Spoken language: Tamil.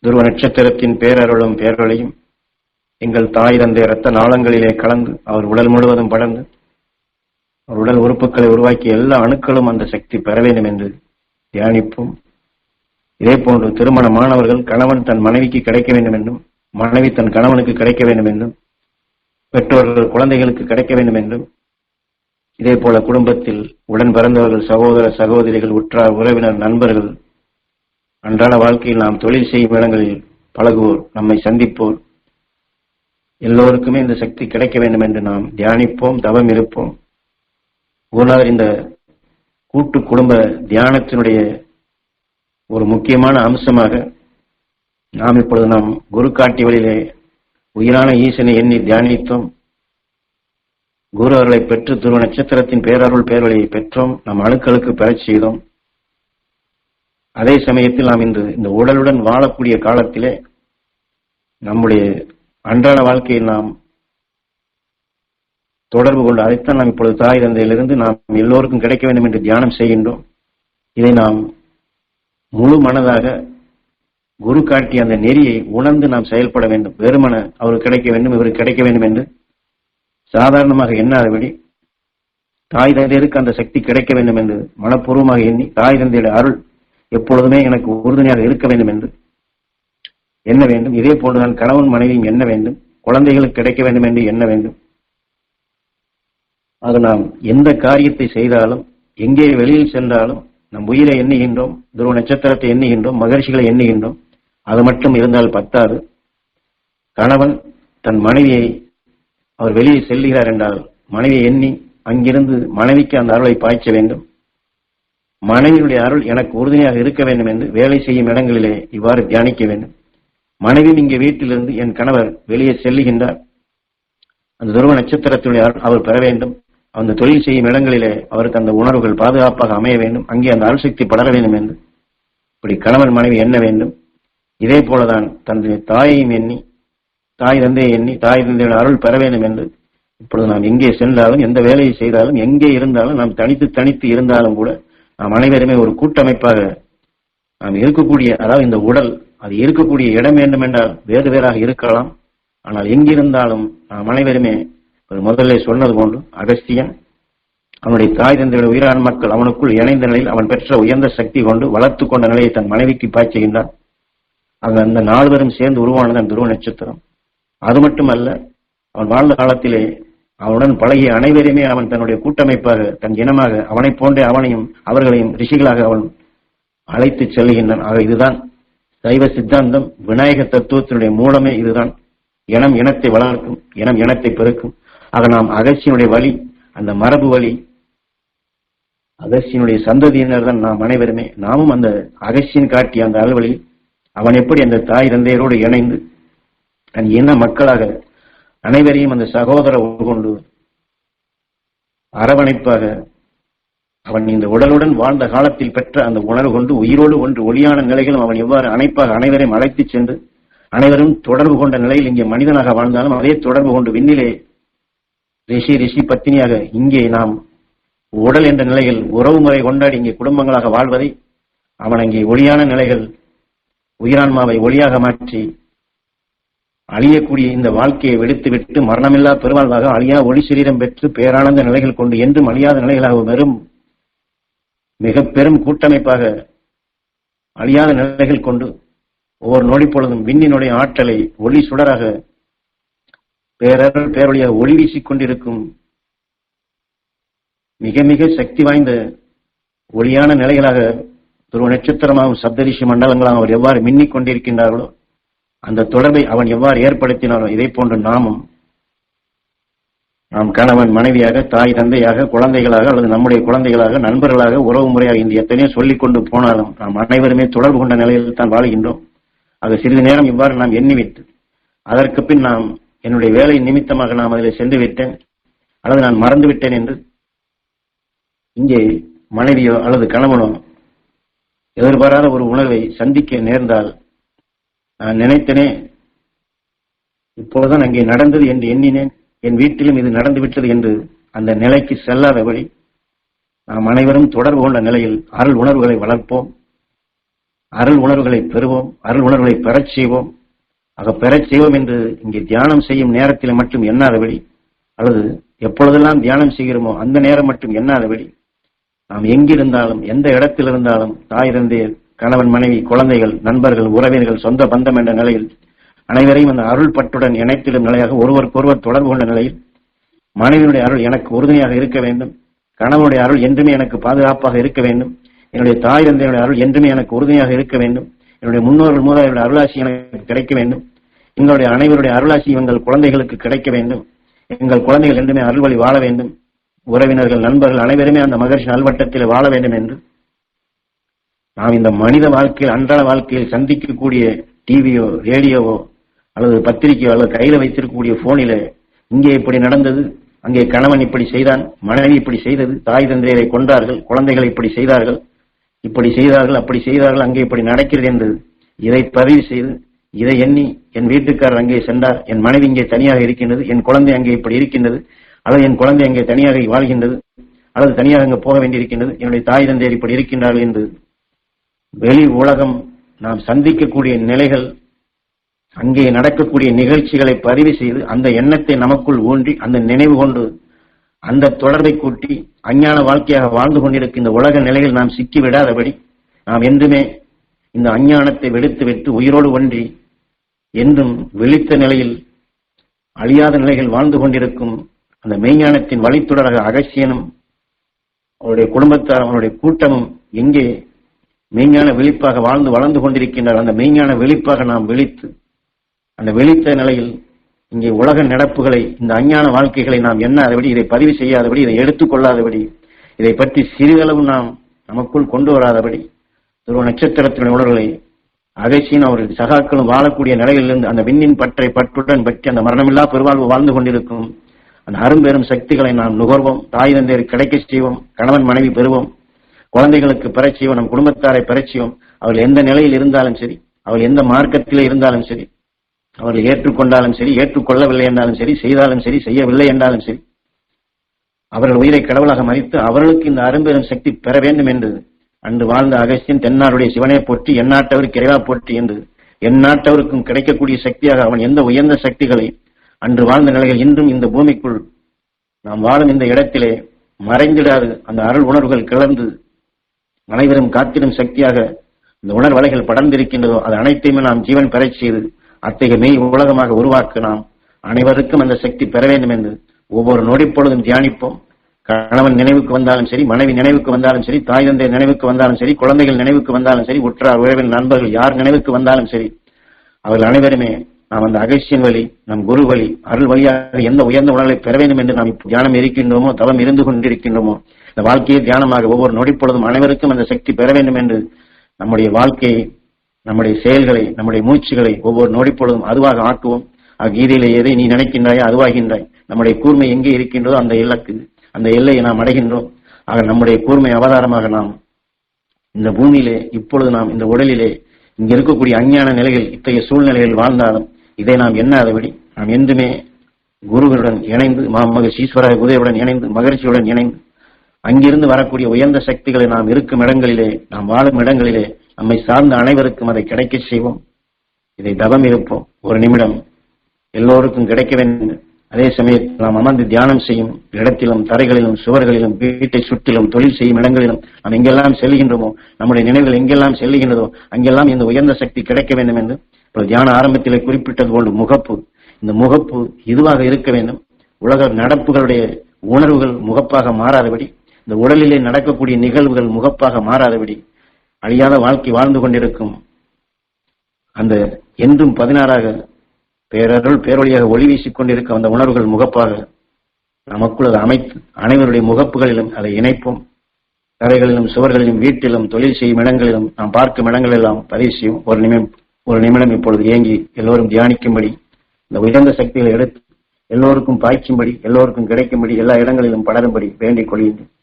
துருவ நட்சத்திரத்தின் பேரருளும் பேரொழியும் எங்கள் தாய் தந்தை இரத்த நாளங்களிலே கலந்து அவர் உடல் முழுவதும் படர்ந்து அவர் உடல் உறுப்புகளை உருவாக்கிய எல்லா அணுக்களும் அந்த சக்தி பெற வேண்டும் என்று தியானிப்போம். இதே போன்று திருமணமானவர்கள் கணவன் தன் மனைவிக்கு கிடைக்க வேண்டும் என்றும், மனைவி தன் கணவனுக்கு கிடைக்க வேண்டும் என்றும், பெற்றோர்கள் குழந்தைகளுக்கு கிடைக்க வேண்டும் என்றும், இதே போல குடும்பத்தில் உடன் பிறந்தவர்கள், சகோதர சகோதரிகள், உற்றார் உறவினர், நண்பர்கள், அன்றாட வாழ்க்கையில் நாம் தொழில் செய்யும் இடங்களில் பழகுவோர், நம்மை சந்திப்போர் எல்லோருக்குமே இந்த சக்தி கிடைக்க வேண்டும் என்று நாம் தியானிப்போம், தவம் இருப்போம். குருநாதர் இந்த கூட்டு குடும்ப தியானத்தினுடைய ஒரு முக்கியமான அம்சமாக நாம் இப்பொழுது நாம் குரு காட்டி வழியிலே உயிரான ஈசனை எண்ணி தியானித்தோம். குரு அவர்களை பெற்று துருவ நட்சத்திரத்தின் பேரருள் பேரொழியை பெற்றோம். நம் அணுக்களுக்கு பெறச் செய்தோம். அதே சமயத்தில் நாம் இந்த உடலுடன் வாழக்கூடிய காலத்திலே நம்முடைய அன்றாட வாழ்க்கையில் நாம் தொடர்பு கொண்டு அதைத்தான் நாம் இப்பொழுது தாய் தந்தையிலிருந்து நாம் எல்லோருக்கும் கிடைக்க வேண்டும் என்று தியானம் செய்கின்றோம். இதை நாம் முழு மனதாக குரு காட்டிய அந்த நெறியை உணர்ந்து நாம் செயல்பட வேண்டும். வெறுமன அவருக்கு கிடைக்க வேண்டும், இவருக்கு கிடைக்க வேண்டும் என்று சாதாரணமாக எண்ணாதபடி தாய் தந்தையருக்கு அந்த சக்தி கிடைக்க வேண்டும் என்று மனப்பூர்வமாக எண்ணி தாய் தந்தையுடைய அருள் எப்பொழுதுமே எனக்கு உறுதுணையாக இருக்க வேண்டும் என்று எண்ண வேண்டும். இதே போன்றுதான் கணவன் மனைவியும் எண்ண வேண்டும். குழந்தைகளுக்கு கிடைக்க வேண்டும் என்று எண்ண வேண்டும். ஆக நாம் எந்த காரியத்தை செய்தாலும், எங்கே வெளியில் சென்றாலும் நம் உயிரை எண்ணுகின்றோம், துருவ நட்சத்திரத்தை எண்ணுகின்றோம், மகர்ஷிகளை எண்ணுகின்றோம். அது மட்டும் இருந்தால் பத்தாது. கணவன் தன் மனைவியை அவர் வெளியே செல்கிறார் என்றால் மனைவியை எண்ணி அங்கிருந்து மனைவிக்கு அந்த அருளை பாய்ச்ச வேண்டும். மனைவியுடைய அருள் எனக்கு உறுதுணையாக இருக்க வேண்டும் என்று வேலை செய்யும் இடங்களிலே இவ்வாறு தியானிக்க வேண்டும். மனைவி இங்கே வீட்டிலிருந்து என் கணவர் வெளியே செல்லுகின்றார், அந்த துருவ நட்சத்திரத்துடைய அருள் அவர் பெற வேண்டும். அந்த தொழில் செய்யும் இடங்களிலே அவருக்கு அந்த உணர்வுகள் பாதுகாப்பாக அமைய வேண்டும். அங்கே அந்த அருள் சக்தி படர வேண்டும் என்று இப்படி கணவன் மனைவி எண்ண வேண்டும். இதே போலதான் தன்னுடைய தாயையும் எண்ணி, தாய் தந்தையை எண்ணி, தாய் தந்தையோட அருள் பெற வேண்டும் என்று இப்பொழுது நாம் எங்கே சென்றாலும், எந்த வேலையை செய்தாலும், எங்கே இருந்தாலும், நாம் தனித்து இருந்தாலும் கூட நாம் அனைவருமே ஒரு கூட்டமைப்பாக நாம் இருக்கக்கூடிய, அதாவது இந்த உடல் அது இருக்கக்கூடிய இடம் வேண்டும் என்றால் வேறு வேறாக இருக்கலாம். ஆனால் எங்கிருந்தாலும் நாம் அனைவருமே முதல்ல சொன்னது போன்று அகஸ்தியன் அவனுடைய தாய் தந்தையுடைய உயிரான மக்கள் அவனுக்குள் இணைந்த நிலையில் அவன் பெற்ற உயர்ந்த சக்தி கொண்டு வளர்த்து கொண்ட நிலையை தன் மனைவிக்கு பாய்ச்சுகின்றான். அங்கு அந்த நால்வரும் சேர்ந்து உருவானது அந்த துருவ நட்சத்திரம். அது மட்டுமல்ல, அவன் வாழ்ந்த காலத்திலே அவனுடன் பழகிய அனைவரையுமே அவன் தன்னுடைய கூட்டமைப்பாக, தன் இனமாக, அவனை போன்றே அவனையும் அவர்களையும் ரிஷிகளாக அவன் அழைத்து செல்கின்றான். ஆக இதுதான் சைவ சித்தாந்தம், விநாயக தத்துவத்தினுடைய மூலமே இதுதான். இனம் இனத்தை வளர்க்கும், இனம் இனத்தை பெருக்கும். ஆக நாம் அகஸ்தியனுடைய வழி, அந்த மரபு வழி, அகஸ்தியனுடைய சந்ததியினர் தான் நாம் அனைவருமே. நாமும் அந்த அகஸ்தியன் காட்டிய அந்த அல்வழி, அவன் எப்படி அந்த தாய் தந்தையரோடு இணைந்து தன் இன மக்களாக அனைவரையும் அந்த சகோதர கொண்டு அரவணைப்பாக அவன் இந்த உடலுடன் வாழ்ந்த காலத்தில் பெற்ற அந்த உணர்வு கொண்டு உயிரோடு ஒன்று ஒளியான நிலைகளும் அவன் எவ்வாறு அணைப்பாக அனைவரையும் அழைத்து சென்று அனைவரும் தொடர்பு கொண்ட நிலையில் இங்கே மனிதனாக வாழ்ந்தாலும் அதே தொடர்பு கொண்டு விண்ணிலே ரிஷி பத்தினியாக இங்கே நாம் உடல் என்ற நிலையில் உறவு முறை கொண்டாடி இங்கே குடும்பங்களாக வாழ்வதை அவன் அங்கே ஒளியான நிலைகள் உயிரான்மாவை ஒளியாக மாற்றி அழியக்கூடிய இந்த வாழ்க்கையை வெடித்துவிட்டு மரணமில்லா பெருவாழ்வாக அழியா ஒளி சரீரம் பெற்று பேரானந்த நிலைகள் கொண்டு என்றும் அழியாத நிலைகளாக வெறும் மிக பெரும் கூட்டமைப்பாக அழியாத நிலைகள் கொண்டு ஒவ்வொரு நொடி பொழுதும் விண்ணினுடைய ஆற்றலை ஒளி சுடராக பேரொழியாக ஒளி வீசிக் கொண்டிருக்கும் மிக மிக சக்தி வாய்ந்த ஒளியான நிலைகளாக துருவ நட்சத்திரமாகவும் சப்தரிஷி மண்டலங்களாக அவர் எவ்வாறு மின்னிக் கொண்டிருக்கின்றார்களோ அந்த தொடர்பை அவன் எவ்வாறு ஏற்படுத்தினாரோ இதே போன்று நாம் கணவன் மனைவியாக, தாய் தந்தையாக, குழந்தைகளாக அல்லது நம்முடைய குழந்தைகளாக, நண்பர்களாக, உறவு முறையாக இந்த எத்தனையோ சொல்லிக் கொண்டு போனாலும் நாம் அனைவருமே தொடர்பு கொண்ட நிலையில் தான் வாழ்கின்றோம். அது சிறிது நேரம் இவ்வாறு நாம் எண்ணிவிட்டு அதற்கு பின் நாம் என்னுடைய வேலை நிமித்தமாக நாம் அதில் சென்று விட்டேன் அல்லது நான் மறந்து விட்டேன் என்று இங்கே மனைவியோ அல்லது கணவனோ எதிர்பாராத ஒரு உணர்வை சந்திக்க நேர்ந்தால் நான் நினைத்தனே இப்போதுதான் அங்கே நடந்தது என்று எண்ணினேன், என் வீட்டிலும் இது நடந்துவிட்டது என்று அந்த நிலைக்கு செல்லாதபடி நாம் அனைவரும் தொடர்பு கொண்ட நிலையில் அருள் உணர்வுகளை வளர்ப்போம். அருள் உணர்வுகளை பெறுவோம், அருள் உணர்வுகளை பெறச் செய்வோம். ஆக பெறச் செய்வோம் என்று இங்கே தியானம் செய்யும் நேரத்தில் மட்டும் எண்ணாதபடி, அல்லது எப்பொழுதெல்லாம் தியானம் செய்கிறோமோ அந்த நேரம் மட்டும் எண்ணாதபடி, நாம் எங்கிருந்தாலும் எந்த இடத்தில் இருந்தாலும் தாய் தந்தையர், கணவன் மனைவி, குழந்தைகள், நண்பர்கள், உறவினர்கள், சொந்த பந்தம் என்ற நிலையில் அனைவரையும் அந்த அருள் பற்றுடன் இணைத்திடும் நிலையாக ஒருவருக்கொருவர் தொடர்பு கொண்ட நிலையில், மனைவியுடைய அருள் எனக்கு உறுதுணையாக இருக்க வேண்டும், கணவனுடைய அருள் என்றுமே எனக்கு பாதுகாப்பாக இருக்க வேண்டும், என்னுடைய தாய் தந்தையுடைய அருள் என்றுமே எனக்கு உறுதுணையாக இருக்க வேண்டும், என்னுடைய முன்னோர்கள் மூதாதையருடைய அருளாசி எனக்கு கிடைக்க வேண்டும், எங்களுடைய அனைவருடைய அருளாசி எங்கள் குழந்தைகளுக்கு கிடைக்க வேண்டும், எங்கள் குழந்தைகள் என்றுமே அருள் வழி வாழ வேண்டும், உறவினர்கள், நண்பர்கள் அனைவருமே அந்த மகர்ஷி நல்வட்டத்தில் வாழ வேண்டும் என்று நாம் இந்த மனித வாழ்க்கையில், அன்றாட வாழ்க்கையில் சந்திக்கக்கூடிய டிவியோ, ரேடியோவோ அல்லது பத்திரிகையோ அல்லது கையில வைத்திருக்கக்கூடிய போனில இங்கே இப்படி நடந்தது, அங்கே கணவன் இப்படி செய்தான், மனைவி இப்படி செய்தது, தாய் தந்தையரை கொண்டார்கள், குழந்தைகளை இப்படி செய்தார்கள், இப்படி செய்தார்கள், அப்படி செய்தார்கள், அங்கே இப்படி நடக்கிறது என்று இதை பதிவு செய்து, இதை எண்ணி என் வீட்டுக்காரர் அங்கே சென்றார், என் மனைவி இங்கே தனியாக இருக்கின்றது, என் குழந்தை அங்கே இப்படி இருக்கின்றது, அல்லது என் குழந்தை அங்கே தனியாக வாழ்கின்றது, அல்லது தனியாக அங்கே போக வேண்டியிருக்கின்றது, என்னுடைய தாய் தந்தையர் இப்படி இருக்கின்றார்கள் என்று வெளி உலகம் நாம் சந்திக்கக்கூடிய நிலைகள், அங்கே நடக்கக்கூடிய நிகழ்ச்சிகளை பதிவு செய்து அந்த எண்ணத்தை நமக்குள் ஊன்றி அந்த நினைவு கொண்டு அந்த தொடர்பை கூட்டி அஞ்ஞான வாழ்க்கையாக வாழ்ந்து கொண்டிருக்கும் இந்த உலக நிலையில் நாம் சிக்கிவிடாதபடி, நாம் என்றுமே இந்த அஞ்ஞானத்தை வெடித்துவிட்டு உயிரோடு ஒன்றி என்றும் விழித்த நிலையில் அழியாத நிலைகள் வாழ்ந்து கொண்டிருக்கும் அந்த மெய்ஞானத்தின் வழித்தொடராக அகசியனும் அவருடைய குடும்பத்தார், அவருடைய கூட்டமும் எங்கே மெய்ஞான விழிப்பாக வாழ்ந்து வளர்ந்து கொண்டிருக்கின்றார், அந்த மெய்ஞான விழிப்பாக நாம் விழித்து அந்த விழித்த நிலையில் இங்கே உலக நடப்புகளை, இந்த அஞ்ஞான வாழ்க்கைகளை நாம் எண்ணாதபடி, இதை பதிவு செய்யாதபடி, இதை எடுத்துக்கொள்ளாதபடி, இதை பற்றி சிறிதளவு நாம் நமக்குள் கொண்டு வராதபடி, துருவ நட்சத்திரத்தினுடைய உணர்வுகளை அகசியின் அவர்கள் சகாக்களும் வாழக்கூடிய நிலையிலிருந்து அந்த விண்ணின் பற்றுடன் பற்றி அந்த மரணமில்லா பெருவாழ்வு வாழ்ந்து கொண்டிருக்கும் அந்த அரும்பெரும் சக்திகளை நாம் நுகர்வோம். தாய் தந்தையர் கிடைக்க செய்வோம், கணவன் மனைவி பெறுவோம், குழந்தைகளுக்கு பெறச் செய்வோம், நம் குடும்பத்தாரை பெறச் செய்வோம். அவர்கள் எந்த நிலையில் இருந்தாலும் சரி, அவர்கள் எந்த மார்க்கத்திலே இருந்தாலும் சரி, அவர்கள் ஏற்றுக்கொண்டாலும் சரி, ஏற்றுக்கொள்ளவில்லை என்றாலும் சரி, செய்தாலும் சரி, செய்யவில்லை என்றாலும் சரி, அவர்கள் உயிரை கடவுளாக மதித்து அவர்களுக்கு இந்த அரும்பெரும் சக்தி பெற வேண்டும் என்று அன்று வாழ்ந்த அகஸ்தியன் தென்னாருடைய சிவனை போற்றி எந்நாட்டவருக்கு இறைவா போற்றி என்று எந்நாட்டவருக்கும் கிடைக்கக்கூடிய சக்தியாக அவன் எந்த உயர்ந்த சக்திகளை அன்று வாழ்ந்த நிலையில் இன்றும் இந்த பூமிக்குள் நாம் வாழும் இந்த இடத்திலே மறைந்திடாது அந்த அருள் உணர்வுகள் கிளர்ந்து அனைவரும் காத்திடும் சக்தியாக இந்த உணர்வலைகள் படர்ந்திருக்கின்றதோ அது அனைத்தையுமே நாம் ஜீவன் பெறச் செய்து அத்தகைய மெய் உலகமாக உருவாக்க நாம் அனைவருக்கும் அந்த சக்தி பெற வேண்டும் என்று ஒவ்வொரு நொடிப்பொழுதும் தியானிப்போம். கணவன் நினைவுக்கு வந்தாலும் சரி, மனைவி நினைவுக்கு வந்தாலும் சரி, தாய் தந்தை நினைவுக்கு வந்தாலும் சரி, குழந்தைகள் நினைவுக்கு வந்தாலும் சரி, உற்றார் உறவின் நண்பர்கள் யார் நினைவுக்கு வந்தாலும் சரி, அவர்கள் அனைவருமே நாம் அந்த அகசியன் வழி, நம் குரு வழி, அருள் வழியாக எந்த உயர்ந்த உணர்வை பெற வேண்டும் என்று நாம் தியானம் இருக்கின்றோமோ, தவம் இருந்து கொண்டிருக்கின்றோமோ, இந்த வாழ்க்கையை தியானமாக ஒவ்வொரு நொடிப்பொழுதும் அனைவருக்கும் அந்த சக்தி பெற வேண்டும் என்று நம்முடைய வாழ்க்கையை, நம்முடைய செயல்களை, நம்முடைய மூச்சுகளை ஒவ்வொரு நொடிப்பொழுதும் அதுவாக ஆக்குவோம். கீதையிலே எதை நீ நினைக்கின்றாயோ அதுவாகின்றாய். நம்முடைய கூர்மை எங்கே இருக்கின்றதோ அந்த இலக்கு, அந்த எல்லையை நாம் அடைகின்றோம். ஆக நம்முடைய கூர்மை அவதாரமாக நாம் இந்த பூமியிலே, இப்பொழுது நாம் இந்த உடலிலே இங்க இருக்கக்கூடிய அஞ்ஞான நிலைகள், இத்தகைய சூழ்நிலைகள் வாழ்ந்தாலும் இதை நாம் எண்ணாதபடி நாம் என்றுமே குருவுடன் இணைந்து, மகரிஷி ஈஸ்வர உதவியுடன் இணைந்து, மகிழ்ச்சியுடன் இணைந்து, அங்கிருந்து வரக்கூடிய உயர்ந்த சக்திகளை நாம் இருக்கும் இடங்களிலே, நாம் வாழும் இடங்களிலே நம்மை சார்ந்த அனைவருக்கும் அதை கிடைக்க செய்வோம். இதை தவம் இருப்போம். ஒரு நிமிடம் எல்லோருக்கும் கிடைக்க வேண்டும். அதே சமயத்தில் நாம் அமர்ந்து தியானம் செய்யும் இடத்திலும், தரைகளிலும், சுவர்களிலும், வீட்டை சுற்றிலும், தொழில் செய்யும் இடங்களிலும் நாம் எங்கெல்லாம் செல்கின்றோமோ, நம்முடைய நினைவுகள் எங்கெல்லாம் செல்லுகின்றதோ அங்கெல்லாம் இந்த உயர்ந்த சக்தி கிடைக்க வேண்டும் என்று இப்போ தியான ஆரம்பத்திலே குறிப்பிட்டது போன்று முகப்பு, இந்த முகப்பு இதுவாக இருக்க வேண்டும். உலக நடப்புகளுடைய உணர்வுகள் முகப்பாக மாறாதபடி, இந்த உடலிலே நடக்கக்கூடிய நிகழ்வுகள் முகப்பாக மாறாதபடி, அழியாத வாழ்க்கை வாழ்ந்து கொண்டிருக்கும் அந்த என்றும் 16ஆக பேரருள் பேரொழியாக ஒளி வீசிக் கொண்டிருக்கும் அந்த உணர்வுகள் முகப்பாக நமக்குள் அதை அமைத்து அனைவருடைய முகப்புகளிலும் அதை இணைப்போம். தரைகளிலும், சுவர்களிலும், வீட்டிலும், தொழில் செய்யும் இடங்களிலும், நாம் பார்க்கும் இடங்களெல்லாம் பதிவு செய்யும். ஒரு நிமிடம் இப்பொழுது இயங்கி எல்லோரும் தியானிக்கும்படி, இந்த உயர்ந்த சக்திகளை எடுத்து எல்லோருக்கும் பாய்ச்சும்படி, எல்லோருக்கும் கிடைக்கும்படி, எல்லா இடங்களிலும் படரும்படி வேண்டிக் கொள்கின்றேன்.